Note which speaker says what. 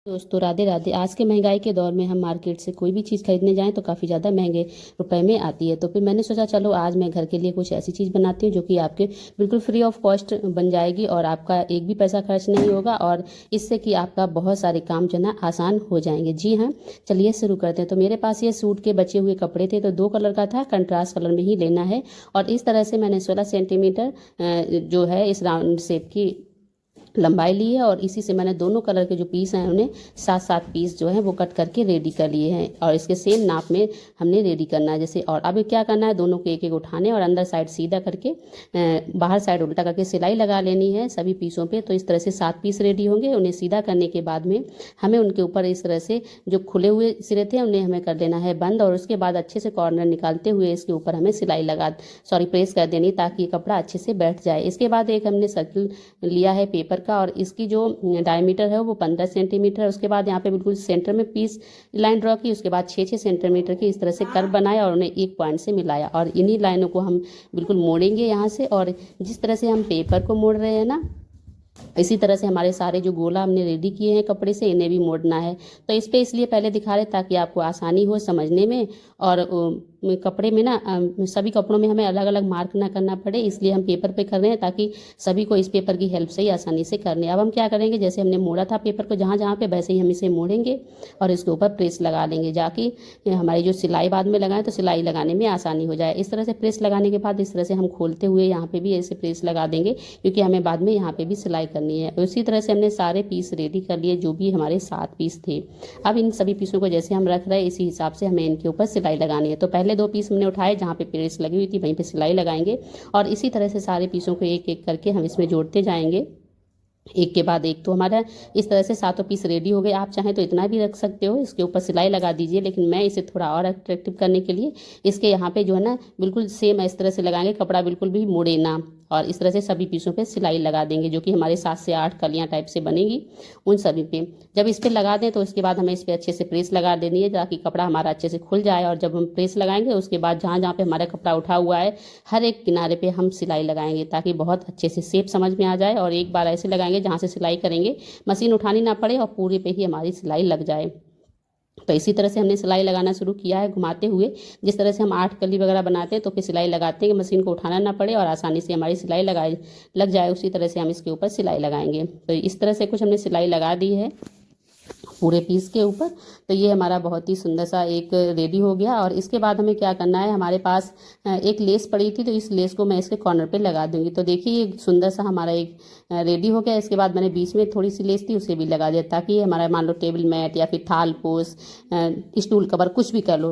Speaker 1: दोस्तों राधे राधे। आज के महंगाई के दौर में हम मार्केट से कोई भी चीज़ खरीदने जाएं तो काफ़ी ज़्यादा महंगे रुपए में आती है। तो फिर मैंने सोचा चलो आज मैं घर के लिए कुछ ऐसी चीज़ बनाती हूँ जो कि आपके बिल्कुल फ्री ऑफ कॉस्ट बन जाएगी और आपका एक भी पैसा खर्च नहीं होगा और इससे कि आपका बहुत सारे काम जो है ना आसान हो जाएंगे। जी हाँ, चलिए शुरू करते हैं। तो मेरे पास ये सूट के बचे हुए कपड़े थे, तो 2 कलर का था, कंट्रास्ट कलर में ही लेना है। और इस तरह से मैंने 16 सेंटीमीटर जो है इस राउंड शेप की लंबाई ली है और इसी से मैंने दोनों कलर के जो पीस हैं उन्हें 7-7 पीस जो है वो कट करके रेडी कर लिए हैं और इसके सेम नाप में हमने रेडी करना है जैसे। और अब क्या करना है, दोनों को एक एक उठाने और अंदर साइड सीधा करके बाहर साइड उल्टा करके सिलाई लगा लेनी है सभी पीसों पे। तो इस तरह से 7 पीस रेडी होंगे। उन्हें सीधा करने के बाद में हमें उनके ऊपर इस तरह से जो खुले हुए सिरे थे उन्हें हमें कर देना है बंद और उसके बाद अच्छे से कॉर्नर निकालते हुए इसके ऊपर हमें सिलाई प्रेस कर देनी ताकि कपड़ा अच्छे से बैठ जाए। इसके बाद एक हमने सर्किल लिया है पेपर का और इसकी जो डायमीटर है वो 15 सेंटीमीटर है। उसके बाद यहाँ पे बिल्कुल सेंटर में पीस लाइन ड्रॉ की, उसके बाद 6-6 सेंटीमीटर की इस तरह से कर्व बनाया और उन्हें एक पॉइंट से मिलाया और इन्हीं लाइनों को हम बिल्कुल मोड़ेंगे यहाँ से। और जिस तरह से हम पेपर को मोड़ रहे हैं ना, इसी तरह से हमारे सारे जो गोला हमने रेडी किए हैं कपड़े से इन्हें भी मोड़ना है। तो इस पे इसलिए पहले दिखा रहे ताकि आपको आसानी हो समझने में और कपड़े में ना सभी कपड़ों में हमें अलग अलग मार्क ना करना पड़े, इसलिए हम पेपर पे कर रहे हैं ताकि सभी को इस पेपर की हेल्प से ही आसानी से करने। अब हम क्या करेंगे, जैसे हमने मोड़ा था पेपर को जहाँ जहाँ पे वैसे ही हम इसे मोड़ेंगे और इसके ऊपर प्रेस लगा लेंगे जाकि हमारी जो सिलाई बाद में लगाएं तो सिलाई लगाने में आसानी हो जाए। इस तरह से प्रेस लगाने के बाद इस तरह से हम खोलते हुए यहाँ पे भी ऐसे प्रेस लगा देंगे क्योंकि हमें बाद में यहाँ पे भी सिलाई करनी है। उसी तरह से हमने सारे पीस रेडी कर लिए जो भी हमारे 7 पीस थे। अब इन सभी पीसों को जैसे हम रख रहे हैं इसी हिसाब से हमें इनके ऊपर सिलाई लगानी है। तो पहले 2 पीस हमने उठाए जहाँ पे प्रेस लगी हुई थी वहीं पे सिलाई लगाएंगे और इसी तरह से सारे पीसों को एक एक करके हम इसमें जोड़ते जाएंगे एक के बाद एक। तो हमारा इस तरह से 7 पीस रेडी हो गए। आप चाहें तो इतना भी रख सकते हो, इसके ऊपर सिलाई लगा दीजिए, लेकिन मैं इसे थोड़ा और अट्रैक्टिव करने के लिए इसके यहाँ पे जो है ना बिल्कुल सेम इस तरह से लगाएंगे, कपड़ा बिल्कुल भी मुड़े ना। और इस तरह से सभी पीसों पे सिलाई लगा देंगे जो कि हमारे 7 से 8 कलियाँ टाइप से बनेगी उन सभी पे। जब इस पर लगा दें तो इसके बाद हमें इस पर अच्छे से प्रेस लगा देनी है ताकि कपड़ा हमारा अच्छे से खुल जाए। और जब हम प्रेस लगाएंगे उसके बाद जहाँ जहाँ पे हमारा कपड़ा उठा हुआ है हर एक किनारे पे हम सिलाई लगाएंगे ताकि बहुत अच्छे से शेप समझ में आ जाए। और एक बार ऐसे लगाएंगे जहाँ से सिलाई करेंगे मशीन उठानी ना पड़े और पूरे पे ही हमारी सिलाई लग जाए। तो इसी तरह से हमने सिलाई लगाना शुरू किया है घुमाते हुए। जिस तरह से हम 8 कली वगैरह बनाते हैं तो फिर सिलाई लगाते हैं कि मशीन को उठाना ना पड़े और आसानी से हमारी सिलाई लग जाए, उसी तरह से हम इसके ऊपर सिलाई लगाएंगे। तो इस तरह से कुछ हमने सिलाई लगा दी है पूरे पीस के ऊपर। तो ये हमारा बहुत ही सुंदर सा एक रेडी हो गया। और इसके बाद हमें क्या करना है, हमारे पास एक लेस पड़ी थी तो इस लेस को मैं इसके कॉर्नर पे लगा दूंगी। तो देखिए ये सुंदर सा हमारा एक रेडी हो गया। इसके बाद मैंने बीच में थोड़ी सी लेस थी उसे भी लगा दिया ताकि हमारा मान लो टेबल मैट या फिर थाल पोस स्टूल कवर कुछ भी कर लो